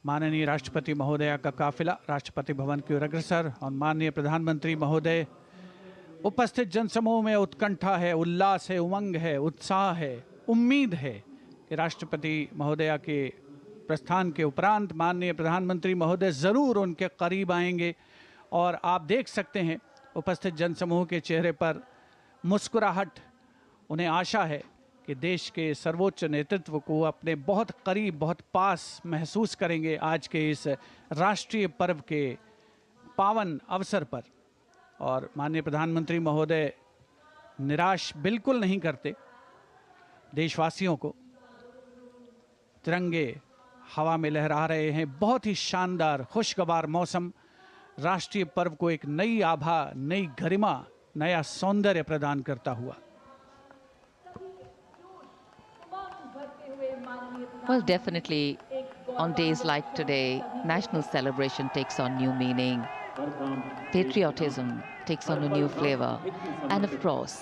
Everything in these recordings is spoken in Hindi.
माननीय राष्ट्रपति महोदया का काफिला राष्ट्रपति भवन की ओर अग्रसर और माननीय प्रधानमंत्री महोदय उपस्थित जनसमूह में उत्कंठा है, उल्लास है, उमंग है, उत्साह है, उम्मीद है कि राष्ट्रपति महोदया के प्रस्थान के उपरांत माननीय प्रधानमंत्री महोदय ज़रूर उनके करीब आएंगे। और आप देख सकते हैं उपस्थित जनसमूह के चेहरे पर मुस्कुराहट। उन्हें आशा है कि देश के सर्वोच्च नेतृत्व को अपने बहुत करीब, बहुत पास महसूस करेंगे आज के इस राष्ट्रीय पर्व के पावन अवसर पर। और माननीय प्रधानमंत्री महोदय निराश बिल्कुल नहीं करते देशवासियों को। तिरंगे हवा में लहरा रहे हैं। बहुत ही शानदार खुशगवार मौसम राष्ट्रीय पर्व को एक नई आभा, नई गरिमा, नया सौंदर्य प्रदान करता हुआ। Well, definitely on days like today, national celebration takes on new meaning. Patriotism takes on a new flavor. And of course,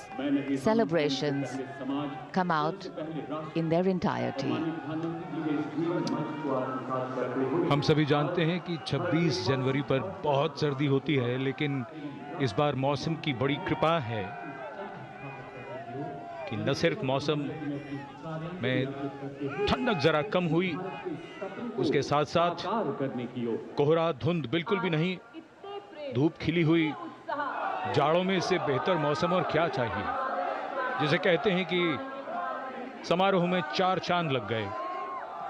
celebrations come out in their entirety. हम सभी जानते हैं कि 26 जनवरी पर बहुत सर्दी होती है, लेकिन इस बार मौसम की बड़ी कृपा है कि न सिर्फ मौसम में ठंडक जरा कम हुई, उसके साथ साथ कोहरा धुंध बिल्कुल भी नहीं, धूप खिली हुई। जाड़ों में इससे बेहतर मौसम और क्या चाहिए। जिसे कहते हैं कि समारोह में 4 चांद लग गए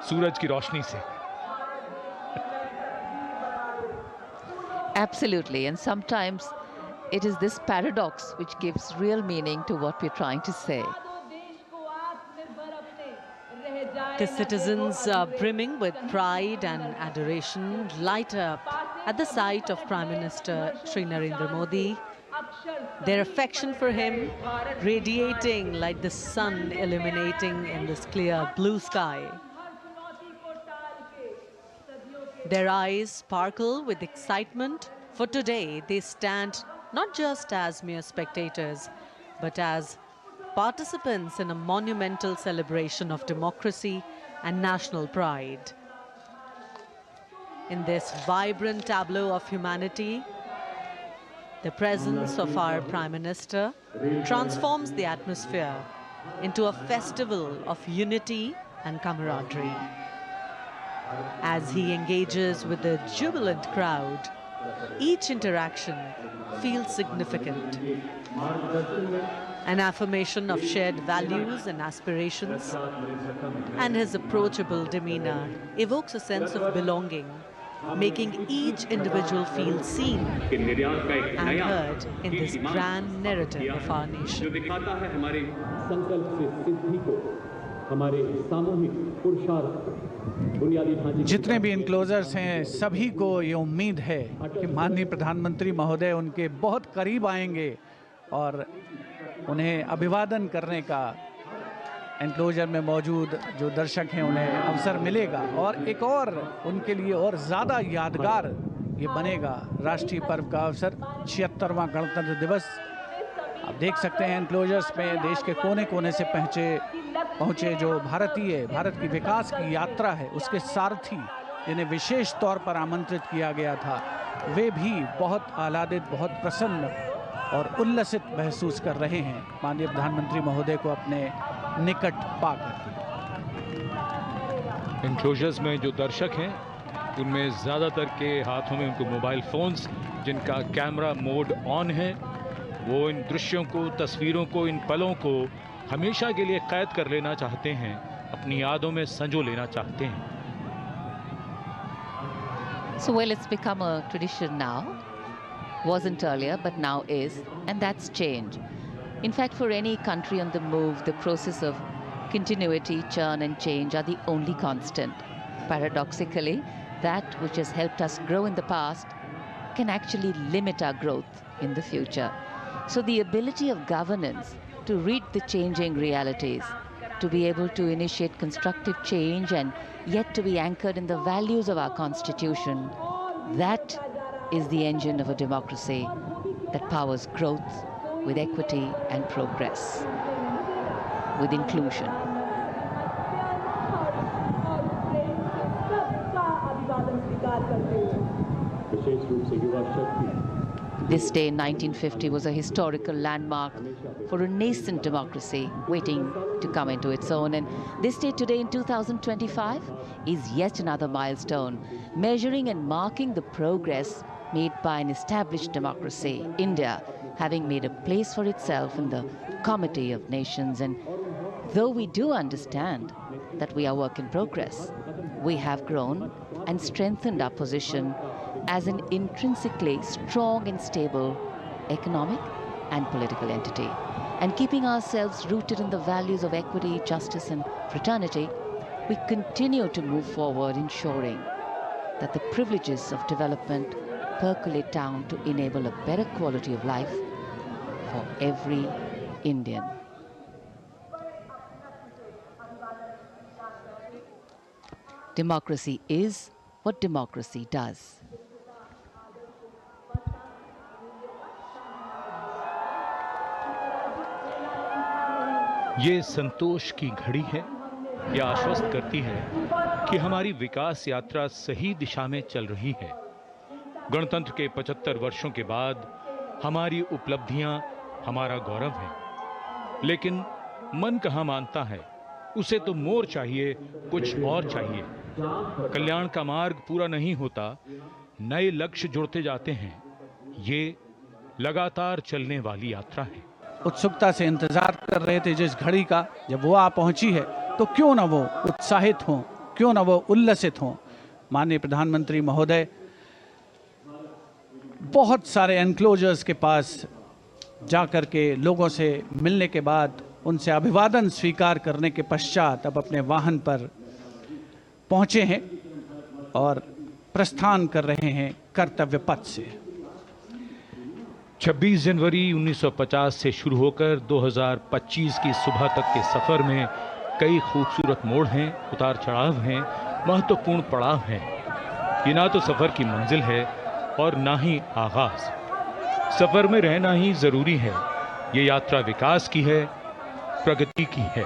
सूरज की रोशनी से। Absolutely, and sometimes it is this paradox which gives real meaning to what we're trying to say. The citizens are brimming with pride and adoration, light up at the sight of Prime Minister Shri Narendra Modi. Their affection for him radiating like the sun illuminating in this clear blue sky. Their eyes sparkle with excitement, for today they stand not just as mere spectators, but as participants in a monumental celebration of democracy and national pride. In this vibrant tableau of humanity, the presence of our Prime Minister transforms the atmosphere into a festival of unity and camaraderie. As he engages with the jubilant crowd, each interaction feels significant. An affirmation of shared values and aspirations, and his approachable demeanor evokes a sense of belonging, making each individual feel seen and heard in this grand narrative of our nation. जितने भी इनक्लोजर्स हैं सभी को ये उम्मीद है कि माननीय प्रधानमंत्री महोदय उनके बहुत करीब आएंगे और उन्हें अभिवादन करने का एनक्लोजर में मौजूद जो दर्शक हैं उन्हें अवसर मिलेगा और एक और उनके लिए और ज़्यादा यादगार ये बनेगा राष्ट्रीय पर्व का अवसर 76वां गणतंत्र दिवस। आप देख सकते हैं एनक्लोजर्स में देश के कोने कोने से पहुँचे जो भारत की विकास की यात्रा है उसके सारथी जिन्हें विशेष तौर पर आमंत्रित किया गया था, वे भी बहुत आह्लादित, बहुत प्रसन्न और उल्लसित महसूस कर रहे हैं माननीय प्रधानमंत्री महोदय को अपने निकट पाकर। एनक्लोजर्स में जो दर्शक हैं उनमें ज़्यादातर के हाथों में उनको मोबाइल फ़ोन्स जिनका कैमरा मोड ऑन है, वो इन दृश्यों को, तस्वीरों को, इन पलों को हमेशा के लिए कैद कर लेना चाहते हैं, अपनी यादों में संजो लेना चाहते हैं। So well, it's become a tradition now. Wasn't earlier, but now is, and that's change. In fact, for any country on the move, the process of continuity, churn and change are the only constant. Paradoxically, that which has helped us grow in the past can actually limit our growth in the future. So the ability of governance to read the changing realities, to be able to initiate constructive change and yet to be anchored in the values of our Constitution, that is the engine of a democracy that powers growth with equity and progress, with inclusion. विशेष रूप से युवा शक्ति This day in 1950 was a historical landmark for a nascent democracy waiting to come into its own. And this day today in 2025 is yet another milestone, measuring and marking the progress made by an established democracy, India, having made a place for itself in the Committee of Nations. And though we do understand that we are work in progress, we have grown and strengthened our position as an intrinsically strong and stable economic and political entity. And keeping ourselves rooted in the values of equity, justice and fraternity, we continue to move forward, ensuring that the privileges of development percolate down to enable a better quality of life for every Indian. Democracy is what democracy does. ये संतोष की घड़ी है। यह आश्वस्त करती है कि हमारी विकास यात्रा सही दिशा में चल रही है। गणतंत्र के 75 वर्षों के बाद हमारी उपलब्धियां हमारा गौरव है, लेकिन मन कहाँ मानता है। उसे तो मोर चाहिए, कुछ और चाहिए। कल्याण का मार्ग पूरा नहीं होता, नए लक्ष्य जुड़ते जाते हैं। ये लगातार चलने वाली यात्रा है। उत्सुकता से इंतजार कर रहे थे जिस घड़ी का, जब वो आ पहुंची है तो क्यों ना वो उत्साहित हों, क्यों ना वो उल्लसित हों। माननीय प्रधानमंत्री महोदय बहुत सारे एनक्लोजर्स के पास जाकर के लोगों से मिलने के बाद उनसे अभिवादन स्वीकार करने के पश्चात अब अपने वाहन पर पहुंचे हैं और प्रस्थान कर रहे हैं कर्तव्य पथ से। 26 जनवरी 1950 से शुरू होकर 2025 की सुबह तक के सफर में कई खूबसूरत मोड़ हैं, उतार चढ़ाव हैं, महत्वपूर्ण पड़ाव हैं। ये ना तो सफर की मंजिल है और ना ही आगाज। सफर में रहना ही जरूरी है। ये यात्रा विकास की है, प्रगति की है।